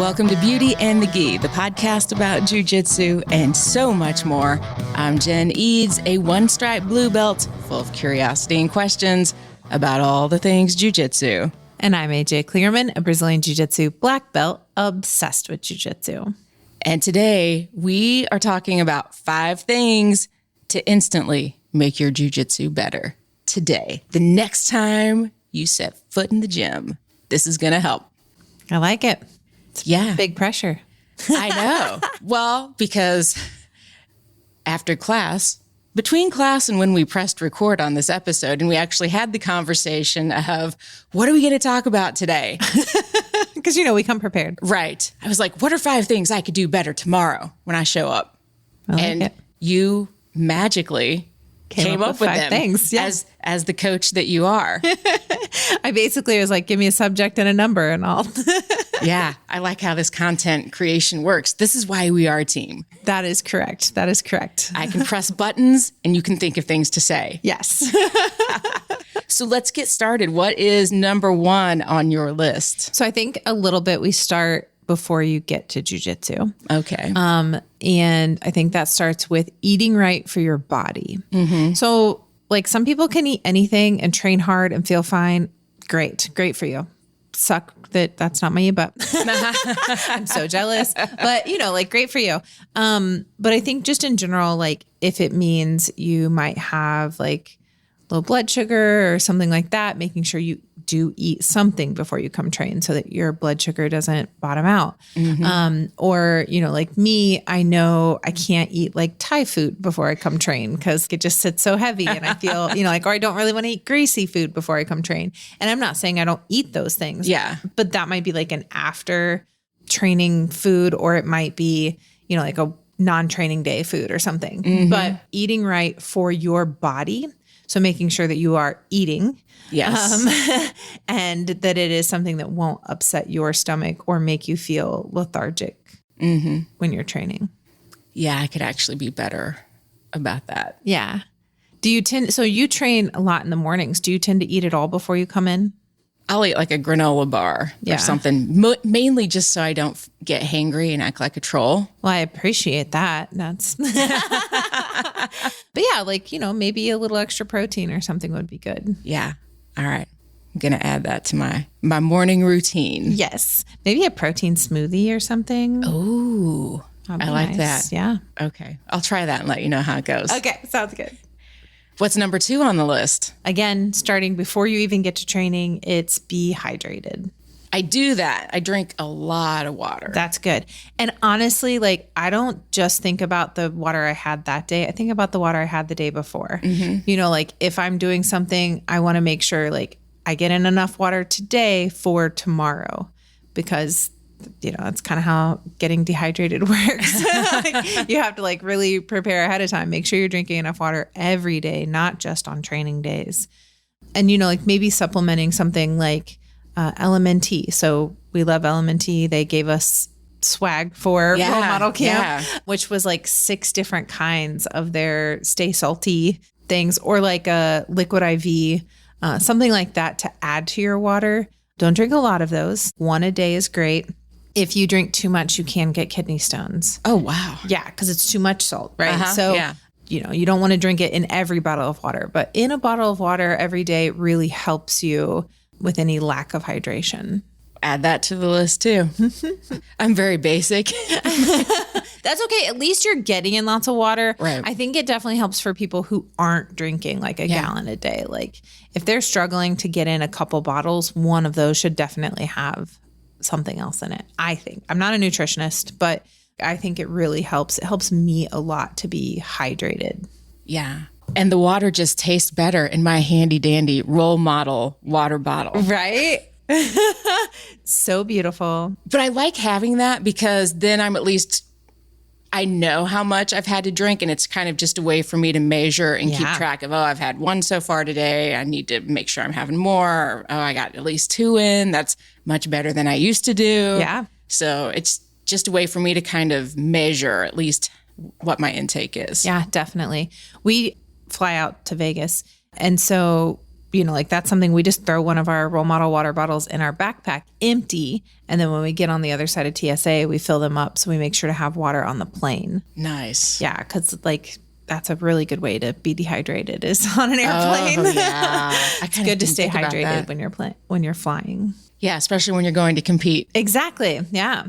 Welcome to Beauty and the Gi, the podcast about Jiu Jitsu and so much more. I'm Jen Eads, a one-stripe blue belt full of curiosity and questions about all the things Jiu Jitsu. And I'm AJ Clearman, a Brazilian Jiu Jitsu black belt obsessed with Jiu Jitsu. And today we are talking about 5 things to instantly make your Jiu Jitsu better. Today, the next time you set foot in the gym, this is going to help. I like it. Yeah. Big pressure. I know. Well, because after class, between class and when we pressed record on this episode, and we actually had the conversation of, what are we going to talk about today? Because, you know, we come prepared. Right. I was like, what are 5 things I could do better tomorrow when I show up? I like and it. you magically came up with 5 them things. Yeah. as the coach that you are. I basically was like, give me a subject and a number and all. Yeah. I like how this content creation works. This is why we are a team. That is correct. That is correct. I can press buttons and you can think of things to say. Yes. So let's get started. What is number 1 on your list? So I think a little bit we start before you get to jiu-jitsu. Okay. And I think that starts with eating right for your body. Mm-hmm. So like some people can eat anything and train hard and feel fine. Great for you. Suck that that's not me, but I'm so jealous. But you know, like great for you. But I think just in general, like if it means you might have like low blood sugar or something like that, making sure you do eat something before you come train so that your blood sugar doesn't bottom out. Mm-hmm. Or, you know, like me, I know I can't eat like Thai food before I come train because it just sits so heavy and I feel, you know, like, or I don't really want to eat greasy food before I come train. And I'm not saying I don't eat those things. Yeah. But that might be like an after training food, or it might be, you know, like a non-training day food or something. Mm-hmm. But eating right for your body. So making sure that you are eating, yes, and that it is something that won't upset your stomach or make you feel lethargic when you're training. Yeah, I could actually be better about that. Yeah. So you train a lot in the mornings. Do you tend to eat it all before you come in? I'll eat like a granola bar or something, mainly just so I don't get hangry and act like a troll. Well, I appreciate that. That's, but yeah, like, you know, maybe a little extra protein or something would be good. Yeah. All right. I'm going to add that to my morning routine. Yes. Maybe a protein smoothie or something. Ooh, I like that. Yeah. Okay. I'll try that and let you know how it goes. Okay. Sounds good. What's number 2 on the list? Again, starting before you even get to training, it's be hydrated. I do that. I drink a lot of water. That's good. And honestly, like I don't just think about the water I had that day. I think about the water I had the day before. Mm-hmm. You know, like if I'm doing something, I want to make sure like I get in enough water today for tomorrow, because you know, that's kind of how getting dehydrated works. Like, you have to like really prepare ahead of time. Make sure you're drinking enough water every day, not just on training days. And, you know, like maybe supplementing something like LMNT. So we love LMNT. They gave us swag for Role Model Camp, which was like 6 different kinds of their stay salty things, or like a liquid IV, something like that to add to your water. Don't drink a lot of those. 1 a day is great. If you drink too much, you can get kidney stones. Oh, wow. Yeah, because it's too much salt, right? So, you know, you don't want to drink it in every bottle of water, but in a bottle of water every day really helps you with any lack of hydration. Add that to the list too. I'm very basic. That's okay. At least you're getting in lots of water. Right. I think it definitely helps for people who aren't drinking like a gallon a day. Like if they're struggling to get in a couple bottles, one of those should definitely have something else in it. I think. I'm not a nutritionist, but I think it really helps. It helps me a lot to be hydrated. Yeah. And the water just tastes better in my handy dandy Role Model water bottle. Right? So beautiful. But I like having that because then I know how much I've had to drink, and it's kind of just a way for me to measure and keep track of, I've had 1 so far today. I need to make sure I'm having more. Or, I got at least 2 in. That's much better than I used to do. Yeah. So it's just a way for me to kind of measure at least what my intake is. Yeah, definitely. We fly out to Vegas. And so like that's something we just throw one of our role model water bottles in our backpack empty. And then when we get on the other side of TSA, we fill them up. So we make sure to have water on the plane. Nice. Yeah. Cause like that's a really good way to be dehydrated is on an airplane. Oh, yeah. It's good to stay hydrated when you're flying. Yeah. Especially when you're going to compete. Exactly. Yeah.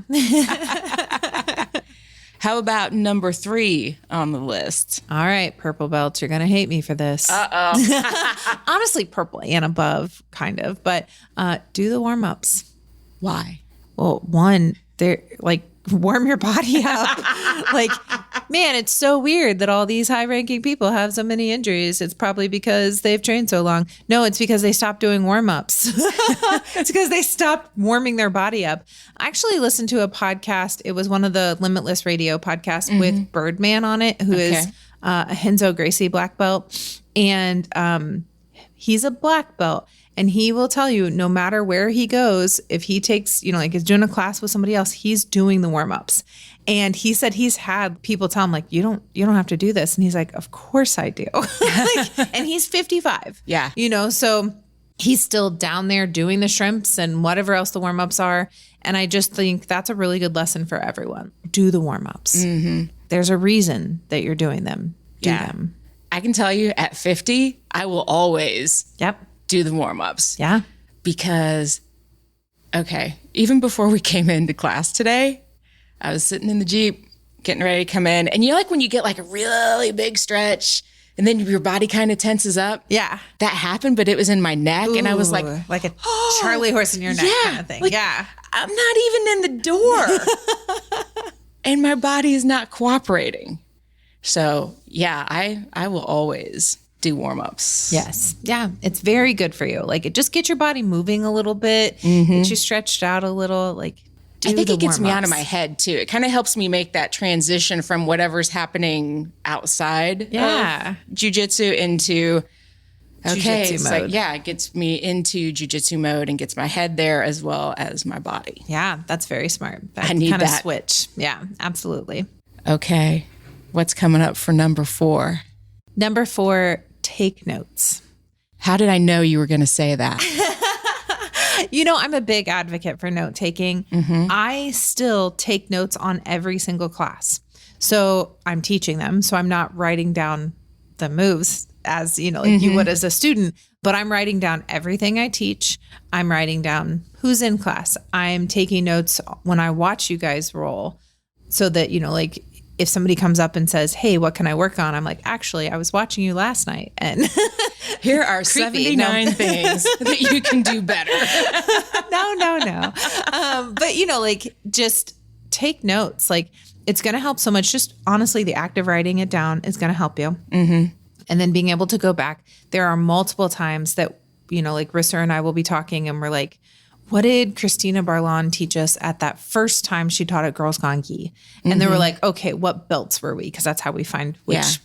How about number 3 on the list? All right, purple belts. You're going to hate me for this. Uh-oh. Honestly, purple and above, kind of. But do the warm-ups. Why? Well, one, they're like, warm your body up. Like, man, it's so weird that all these high-ranking people have so many injuries. It's probably because they've trained so long. No, it's because they stopped doing warm-ups. It's because they stopped warming their body up. I actually listened to a podcast. It was one of the Limitless Radio podcasts with Birdman on it, who is a Henzo Gracie black belt. And he's a black belt. And he will tell you, no matter where he goes, if he takes, like is doing a class with somebody else, he's doing the warm-ups. And he said he's had people tell him, like, you don't have to do this. And he's like, of course I do. And he's 55. Yeah. So he's still down there doing the shrimps and whatever else the warm-ups are. And I just think that's a really good lesson for everyone. Do the warm-ups. Mm-hmm. There's a reason that you're doing them. Do them. I can tell you at 50, I will always do the warm-ups. Yeah. Because, even before we came into class today, I was sitting in the Jeep, getting ready to come in. And like when you get like a really big stretch and then your body kind of tenses up. Yeah. That happened, but it was in my neck. Ooh, and I was like a Charlie horse in your neck kind of thing. Like, I'm not even in the door. And my body is not cooperating. So I will always do warm-ups. Yes. Yeah. It's very good for you. Like, it just gets your body moving a little bit. Gets you stretched out a little. Like, I think it gets me out of my head too. It kind of helps me make that transition from whatever's happening outside of jiu-jitsu into jiu-jitsu mode. It gets me into jiu-jitsu mode and gets my head there as well as my body. Yeah, that's very smart. I need kind of that switch. Yeah, absolutely. Okay. What's coming up for number 4? Number 4, take notes. How did I know you were going to say that? I'm a big advocate for note taking. I still take notes on every single class. So I'm teaching them. So I'm not writing down the moves as, you would as a student, but I'm writing down everything I teach. I'm writing down who's in class. I'm taking notes when I watch you guys roll so that, if somebody comes up and says, hey, what can I work on? I'm like, actually, I was watching you last night. And here are 79 things that you can do better. No. But, just take notes. Like, it's going to help so much. Just honestly, the act of writing it down is going to help you. Mm-hmm. And then being able to go back. There are multiple times that, like Rissa and I will be talking and we're like, what did Christina Barlon teach us at that first time she taught at Girls Gone Gi? And they were like, okay, what belts were we? Because that's how we find which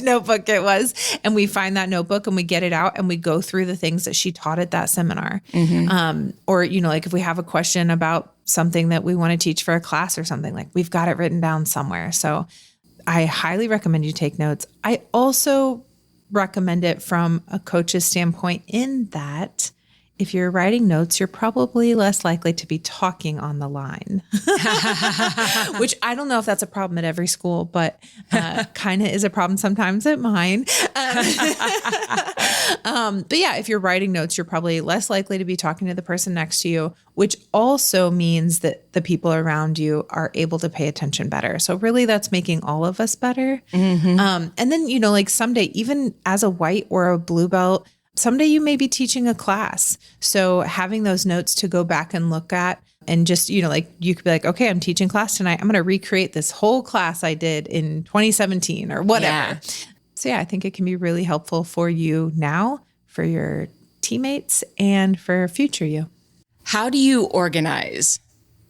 notebook it was. And we find that notebook and we get it out and we go through the things that she taught at that seminar. Or, like if we have a question about something that we want to teach for a class or something, like we've got it written down somewhere. So I highly recommend you take notes. I also recommend it from a coach's standpoint in that if you're writing notes, you're probably less likely to be talking on the line, which I don't know if that's a problem at every school, but kind of is a problem sometimes at mine. But yeah, if you're writing notes, you're probably less likely to be talking to the person next to you, which also means that the people around you are able to pay attention better. So really that's making all of us better. And then, like someday, even as a white or a blue belt, someday you may be teaching a class. So having those notes to go back and look at and just, like you could be like, okay, I'm teaching class tonight. I'm going to recreate this whole class I did in 2017 or whatever. Yeah. So I think it can be really helpful for you now, for your teammates, and for future you. How do you organize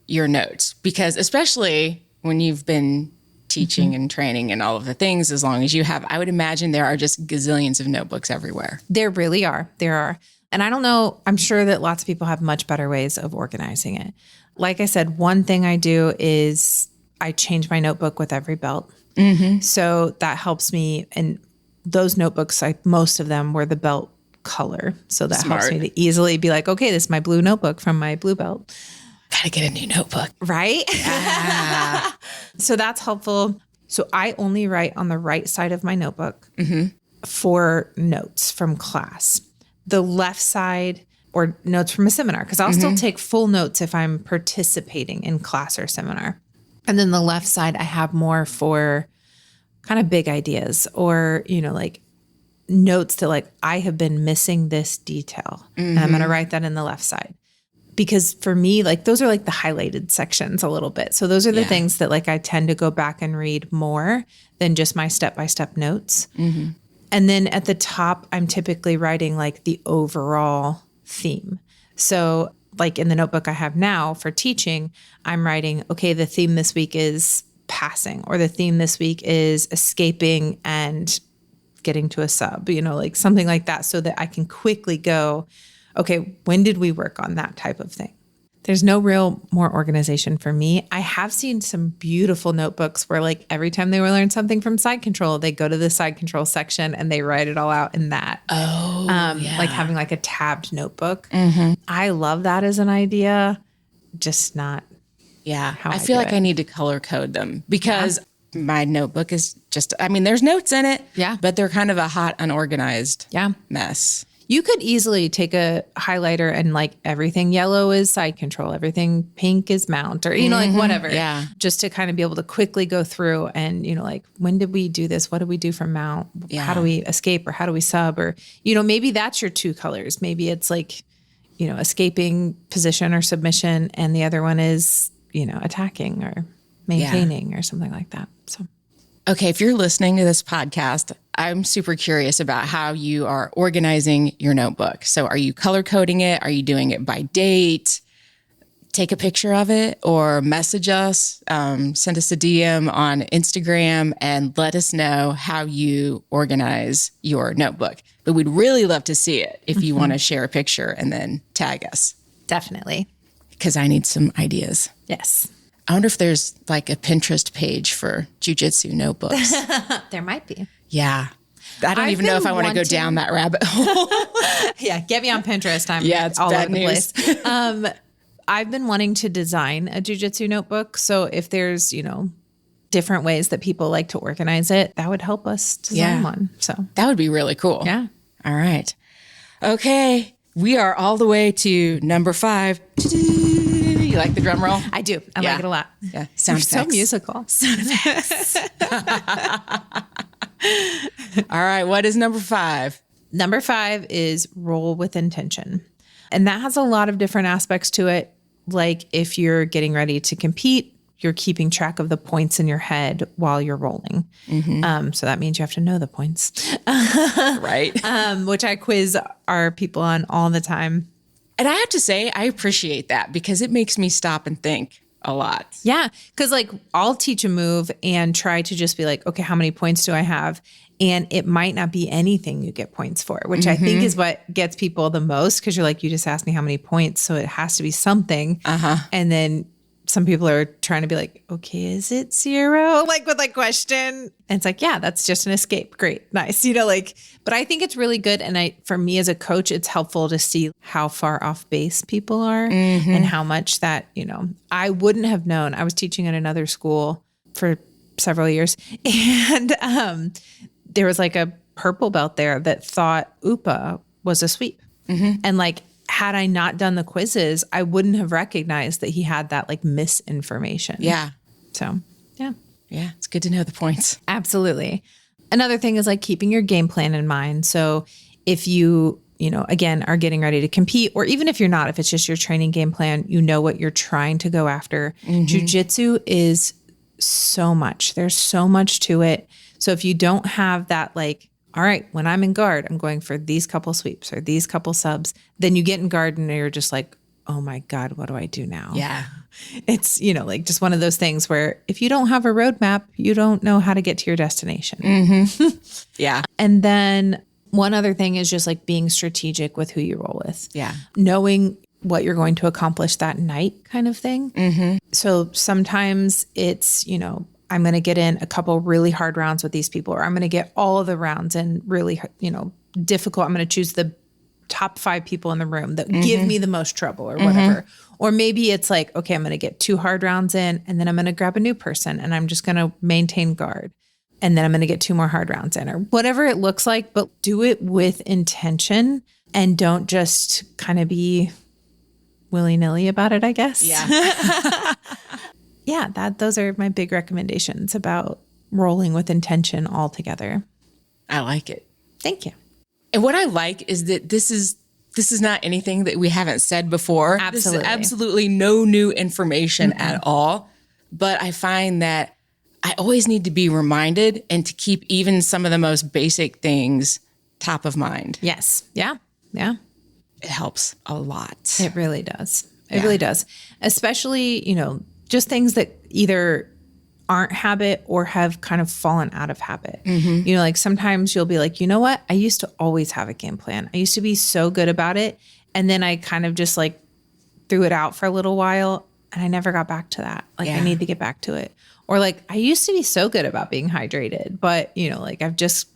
your notes? Because especially when you've been teaching and training and all of the things, as long as you have, I would imagine there are just gazillions of notebooks everywhere. There really are. There are. And I don't know, I'm sure that lots of people have much better ways of organizing it. Like I said, one thing I do is I change my notebook with every belt. So that helps me. And those notebooks, most of them were the belt color. So that Smart. helps me to easily be like, okay, this is my blue notebook from my blue belt. Gotta get a new notebook. Right? So that's helpful. So I only write on the right side of my notebook for notes from class. The left side or notes from a seminar, because I'll still take full notes if I'm participating in class or seminar. And then the left side, I have more for kind of big ideas or, like notes to like, I have been missing this detail. And I'm going to write that in the left side. Because for me, like those are like the highlighted sections a little bit. So those are the things that like I tend to go back and read more than just my step-by-step notes. And then at the top, I'm typically writing like the overall theme. So like in the notebook I have now for teaching, I'm writing, okay, the theme this week is passing, or the theme this week is escaping and getting to a sub, like something like that, so that I can quickly go, okay, when did we work on that type of thing? There's no real more organization for me. I have seen some beautiful notebooks where like every time they learn something from side control, they go to the side control section and they write it all out in that. Like having like a tabbed notebook. I love that as an idea, just not how I feel like I need to color code them because my notebook is just, there's notes in it, but they're kind of a hot, unorganized mess. You could easily take a highlighter and like everything yellow is side control, everything pink is mount, or, like whatever. Just to kind of be able to quickly go through and, like, when did we do this? What did we do for mount? How do we escape or how do we sub? Or, maybe that's your two colors. Maybe it's like, escaping position or submission. And the other one is, attacking or maintaining or something like that. So. Okay, if you're listening to this podcast, I'm super curious about how you are organizing your notebook. So are you color coding it? Are you doing it by date? Take a picture of it or message us, send us a DM on Instagram and let us know how you organize your notebook. But we'd really love to see it if you want to share a picture and then tag us. Definitely. Because I need some ideas. Yes. I wonder if there's like a Pinterest page for Jiu Jitsu notebooks. There might be. Yeah. I don't even know if I want to go down that rabbit hole. Yeah. Get me on Pinterest. I'm it's all bad over the news. place. I've been wanting to design a Jiu Jitsu notebook. So if there's, different ways that people like to organize it, that would help us design one. So that would be really cool. Yeah. All right. Okay. We are all the way to number 5. You like the drum roll? I do. I like it a lot. Yeah. Sound effects. So musical. Sound effects. All right. What is number 5? Number 5 is roll with intention. And that has a lot of different aspects to it. Like if you're getting ready to compete, you're keeping track of the points in your head while you're rolling. So that means you have to know the points. Right. Which I quiz our people on all the time. And I have to say, I appreciate that because it makes me stop and think a lot. Yeah. Because like I'll teach a move and try to just be like, okay, how many points do I have? And it might not be anything you get points for, which I think is what gets people the most. Because you're like, you just asked me how many points. So it has to be something. And then some people are trying to be like, okay, is it 0? Like with like question. And it's like, yeah, that's just an escape. Great. Nice. But I think it's really good. And for me as a coach, it's helpful to see how far off base people are and how much that, I wouldn't have known. I was teaching at another school for several years and there was like a purple belt there that thought UPA was a sweep. And like, had I not done the quizzes, I wouldn't have recognized that he had that like misinformation. Yeah. So, yeah. Yeah. It's good to know the points. Absolutely. Another thing is like keeping your game plan in mind. So if you, again, are getting ready to compete, or even if you're not, if it's just your training game plan, what you're trying to go after. Jiu-jitsu is so much. There's so much to it. So if you don't have that like, all right, when I'm in guard, I'm going for these couple sweeps or these couple subs. Then you get in guard and you're just like, oh my God, what do I do now? Yeah. It's, like just one of those things where if you don't have a roadmap, you don't know how to get to your destination. Yeah. And then one other thing is just like being strategic with who you roll with. Yeah. Knowing what you're going to accomplish that night kind of thing. So sometimes it's, I'm going to get in a couple really hard rounds with these people, or I'm going to get all of the rounds in really, difficult. I'm going to choose the top 5 people in the room that give me the most trouble or whatever. Or maybe it's like, okay, I'm going to get 2 hard rounds in and then I'm going to grab a new person and I'm just going to maintain guard. And then I'm going to get 2 more hard rounds in or whatever it looks like, but do it with intention and don't just kind of be willy-nilly about it, I guess. Yeah. Yeah, those are my big recommendations about rolling with intention all together. I like it. Thank you. And what I like is that this is not anything that we haven't said before. Absolutely. This is absolutely no new information at all. But I find that I always need to be reminded and to keep even some of the most basic things top of mind. Yes. Yeah. Yeah. It helps a lot. It really does. It really does. Especially, just things that either aren't habit or have kind of fallen out of habit. Like sometimes you'll be like, you know what? I used to always have a game plan. I used to be so good about it. And then I kind of just like threw it out for a little while and I never got back to that. Like I need to get back to it. Or like, I used to be so good about being hydrated, but like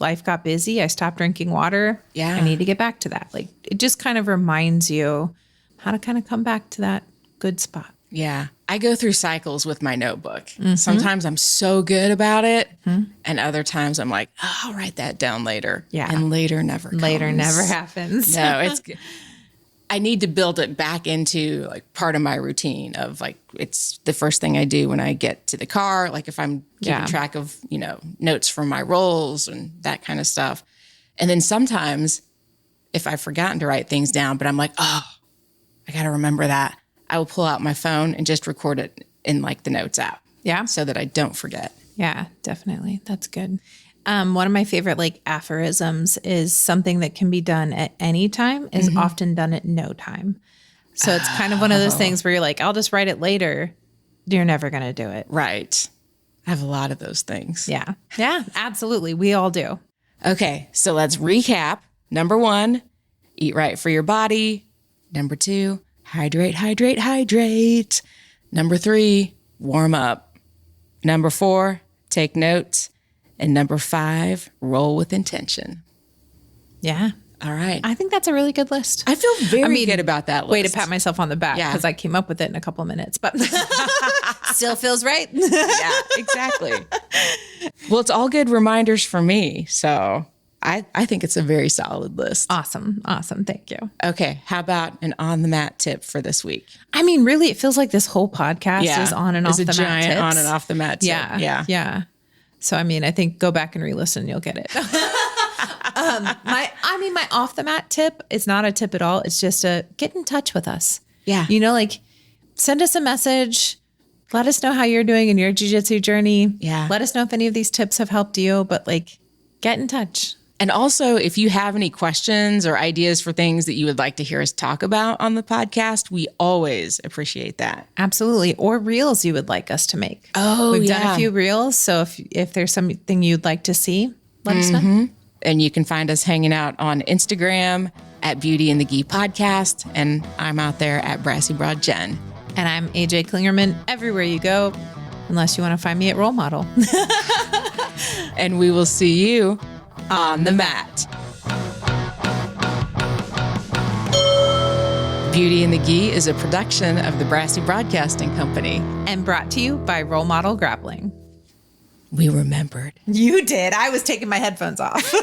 life got busy. I stopped drinking water. Yeah. I need to get back to that. Like it just kind of reminds you how to kind of come back to that good spot. Yeah. I go through cycles with my notebook. Sometimes I'm so good about it. And other times I'm like, oh, I'll write that down later. Yeah. And later never comes. Later never happens. No, I need to build it back into like part of my routine of like, it's the first thing I do when I get to the car. Like if I'm keeping track of, notes from my rolls and that kind of stuff. And then sometimes if I've forgotten to write things down, but I'm like, oh, I got to remember that. I will pull out my phone and just record it in like the notes app. Yeah. So that I don't forget. Yeah, definitely. That's good. One of my favorite like aphorisms is something that can be done at any time is often done at no time. So it's kind of one of those things where you're like, I'll just write it later. You're never going to do it. Right. I have a lot of those things. Yeah. Yeah, absolutely. We all do. Okay. So let's recap. Number 1, eat right for your body. Number 2, hydrate, hydrate, hydrate. Number 3, warm up. Number 4, take notes. And number 5, roll with intention. Yeah. All right. I think that's a really good list. I feel very good about that list. Way to pat myself on the back because I came up with it in a couple of minutes, but still feels right. Yeah, exactly. Well, it's all good reminders for me. So I think it's a very solid list. Awesome. Awesome. Thank you. Okay. How about an on the mat tip for this week? I mean, really, it feels like this whole podcast is on and off the mat tips. It's a giant on and off the mat tip. Yeah. Yeah. So, I mean, I think go back and re-listen. You'll get it. My off the mat tip is not a tip at all. It's just get in touch with us. Yeah. Like send us a message. Let us know how you're doing in your jiu-jitsu journey. Yeah. Let us know if any of these tips have helped you, but like get in touch. And also, if you have any questions or ideas for things that you would like to hear us talk about on the podcast, we always appreciate that. Absolutely. Or reels you would like us to make. Oh, We've done a few reels. So if there's something you'd like to see, let us know. And you can find us hanging out on Instagram at Beauty and the Gi Podcast. And I'm out there at Brassy Broad Jen. And I'm AJ Klingerman everywhere you go, unless you want to find me at Role Model. And we will see you on the mat. Beauty and the Gi is a production of the Brassy Broadcasting Company. And brought to you by Role Model Grappling. We remembered. You did. I was taking my headphones off.